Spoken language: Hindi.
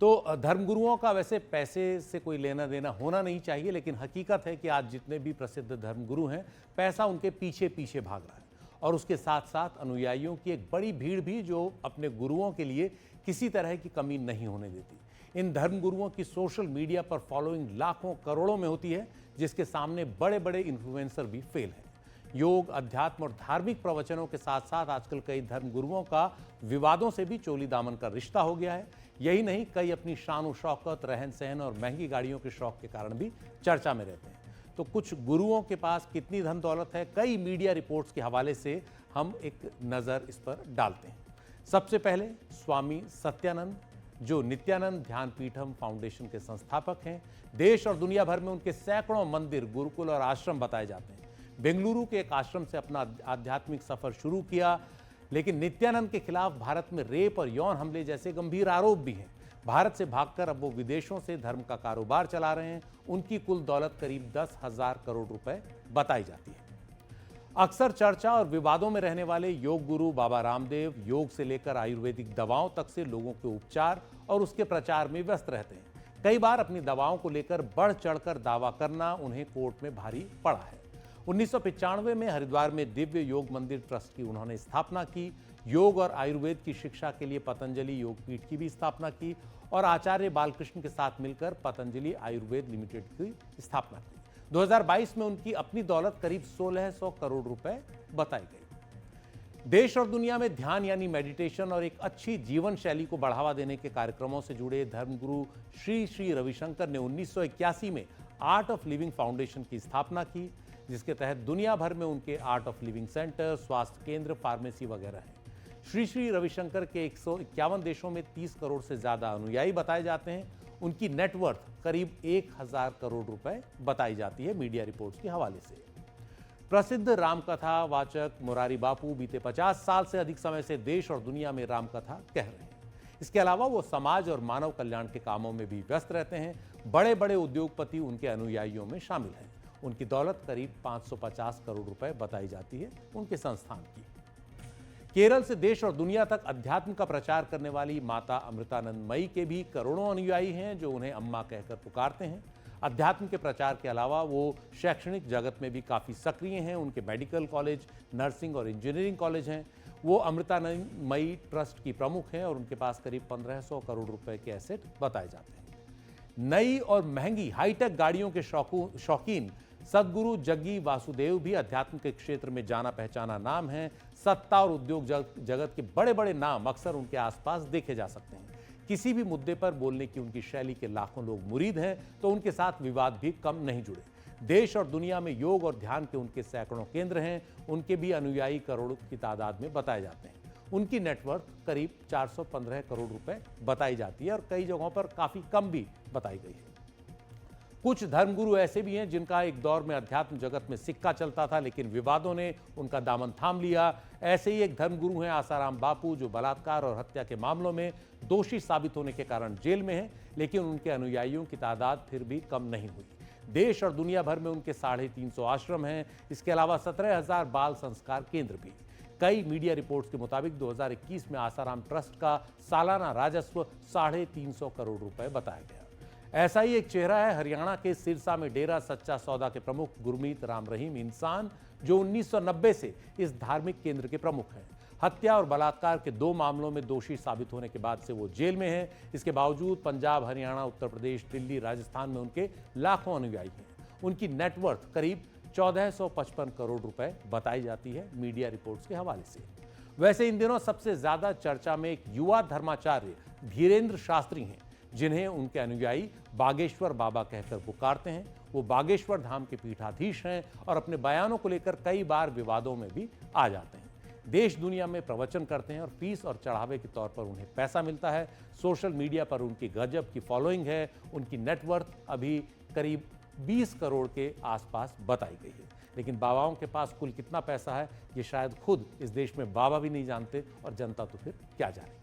तो धर्मगुरुओं का वैसे पैसे से कोई लेना देना होना नहीं चाहिए, लेकिन हकीकत है कि आज जितने भी प्रसिद्ध धर्मगुरु हैं, पैसा उनके पीछे पीछे भाग रहा है और उसके साथ साथ अनुयायियों की एक बड़ी भीड़ भी जो अपने गुरुओं के लिए किसी तरह की कमी नहीं होने देती। इन धर्मगुरुओं की सोशल मीडिया पर फॉलोइंग लाखों करोड़ों में होती है, जिसके सामने बड़े बड़े इन्फ्लुएंसर भी फेल हैं। योग, अध्यात्म और धार्मिक प्रवचनों के साथ साथ आजकल कई धर्मगुरुओं का विवादों से भी चोली दामन का रिश्ता हो गया है। यही नहीं, कई अपनी शान और शौकत, रहन सहन और महंगी गाड़ियों के शौक के कारण भी चर्चा में रहते हैं। तो कुछ गुरुओं के पास कितनी धन दौलत है, कई मीडिया रिपोर्ट्स के हवाले से हम एक नज़र इस पर डालते हैं। सबसे पहले स्वामी सत्यानंद, जो नित्यानंद ध्यान पीठम फाउंडेशन के संस्थापक हैं। देश और दुनिया भर में उनके सैकड़ों मंदिर, गुरुकुल और आश्रम बताए जाते हैं। बेंगलुरु के एक आश्रम से अपना आध्यात्मिक सफर शुरू किया, लेकिन नित्यानंद के खिलाफ भारत में रेप और यौन हमले जैसे गंभीर आरोप भी हैं। भारत से भागकर अब वो विदेशों से धर्म का कारोबार चला रहे हैं। उनकी कुल दौलत करीब 10,000 करोड़ रुपए बताई जाती है। अक्सर चर्चा और विवादों में रहने वाले योग गुरु बाबा रामदेव योग से लेकर आयुर्वेदिक दवाओं तक से लोगों के उपचार और उसके प्रचार में व्यस्त रहते हैं। कई बार अपनी दवाओं को लेकर बढ़ चढ़कर दावा करना उन्हें कोर्ट में भारी पड़ा है। 1995 में हरिद्वार में दिव्य योग मंदिर ट्रस्ट की उन्होंने स्थापना की। योग और आयुर्वेद की शिक्षा के लिए पतंजलि योगपीठ की भी स्थापना की और आचार्य बालकृष्ण के साथ मिलकर पतंजलि आयुर्वेद लिमिटेड की स्थापना की। 2022 में उनकी अपनी दौलत करीब 1600 करोड़ रुपए बताई गई। देश और दुनिया में ध्यान यानी मेडिटेशन और एक अच्छी जीवन शैली को बढ़ावा देने के कार्यक्रमों से जुड़े धर्मगुरु श्री श्री रविशंकर ने 1981 में आर्ट ऑफ लिविंग फाउंडेशन की स्थापना की, जिसके तहत दुनिया भर में उनके आर्ट ऑफ लिविंग सेंटर, स्वास्थ्य केंद्र, फार्मेसी वगैरह हैं। श्री श्री रविशंकर के 151 देशों में 30 करोड़ से ज्यादा अनुयायी बताए जाते हैं। उनकी नेटवर्थ करीब 1000 करोड़ रुपए बताई जाती है मीडिया रिपोर्ट्स के हवाले से। प्रसिद्ध रामकथा वाचक मुरारी बापू बीते 50 साल से अधिक समय से देश और दुनिया में रामकथा कह रहे हैं। इसके अलावा वो समाज और मानव कल्याण के कामों में भी व्यस्त रहते हैं। बड़े बड़े उद्योगपति उनके अनुयायियों में शामिल हैं। उनकी दौलत करीब 550 करोड़ रुपए बताई जाती है उनके संस्थान की। केरल से देश और दुनिया तक अध्यात्म का प्रचार करने वाली माता अमृतानंदमयी के भी करोड़ों अनुयायी हैं, जो उन्हें अम्मा कहकर पुकारते हैं। अध्यात्म के प्रचार के अलावा वो शैक्षणिक जगत में भी काफ़ी सक्रिय हैं। उनके मेडिकल कॉलेज, नर्सिंग और इंजीनियरिंग कॉलेज हैं। वो अमृतानंदमयी ट्रस्ट की प्रमुख हैं और उनके पास करीब 1500 करोड़ रुपए के एसेट बताए जाते हैं। नई और महंगी हाईटेक गाड़ियों के शौकीन सदगुरु जग्गी वासुदेव भी अध्यात्म के क्षेत्र में जाना पहचाना नाम है। सत्ता और उद्योग जगत के बड़े बड़े नाम अक्सर उनके आसपास देखे जा सकते हैं। किसी भी मुद्दे पर बोलने की उनकी शैली के लाखों लोग मुरीद हैं, तो उनके साथ विवाद भी कम नहीं जुड़े। देश और दुनिया में योग और ध्यान के उनके सैकड़ों केंद्र हैं। उनके भी अनुयायी करोड़ों की तादाद में बताए जाते हैं। उनकी नेटवर्थ करीब 415 करोड़ रुपए बताई जाती है और कई जगहों पर काफ़ी कम भी बताई गई है। कुछ धर्मगुरु ऐसे भी हैं जिनका एक दौर में अध्यात्म जगत में सिक्का चलता था, लेकिन विवादों ने उनका दामन थाम लिया। ऐसे ही एक धर्मगुरु हैं आसाराम बापू, जो बलात्कार और हत्या के मामलों में दोषी साबित होने के कारण जेल में हैं, लेकिन उनके अनुयायियों की तादाद फिर भी कम नहीं हुई। देश और दुनिया भर में उनके 350 आश्रम हैं। इसके अलावा 17,000 बाल संस्कार केंद्र भी। कई मीडिया रिपोर्ट्स के मुताबिक 2021 में आसाराम ट्रस्ट का सालाना राजस्व 350 करोड़ रुपए बताया गया। ऐसा ही एक चेहरा है हरियाणा के सिरसा में डेरा सच्चा सौदा के प्रमुख गुरमीत राम रहीम इंसान, जो 1990 से इस धार्मिक केंद्र के प्रमुख हैं। हत्या और बलात्कार के 2 मामलों में दोषी साबित होने के बाद से वो जेल में हैं। इसके बावजूद पंजाब, हरियाणा, उत्तर प्रदेश, दिल्ली, राजस्थान में उनके लाखों अनुयायी हैं। उनकी नेटवर्थ करीब 1455 करोड़ रुपए बताई जाती है मीडिया रिपोर्ट्स के हवाले से। वैसे इन दिनों सबसे ज्यादा चर्चा में एक युवा धर्माचार्य धीरेन्द्र शास्त्री हैं, जिन्हें उनके अनुयायी बागेश्वर बाबा कहकर पुकारते हैं। वो बागेश्वर धाम के पीठाधीश हैं और अपने बयानों को लेकर कई बार विवादों में भी आ जाते हैं। देश दुनिया में प्रवचन करते हैं और फीस और चढ़ावे के तौर पर उन्हें पैसा मिलता है। सोशल मीडिया पर उनकी गजब की फॉलोइंग है। उनकी नेटवर्थ अभी करीब 20 करोड़ के आसपास बताई गई है। लेकिन बाबाओं के पास कुल कितना पैसा है, ये शायद खुद इस देश में बाबा भी नहीं जानते और जनता तो फिर क्या जाने।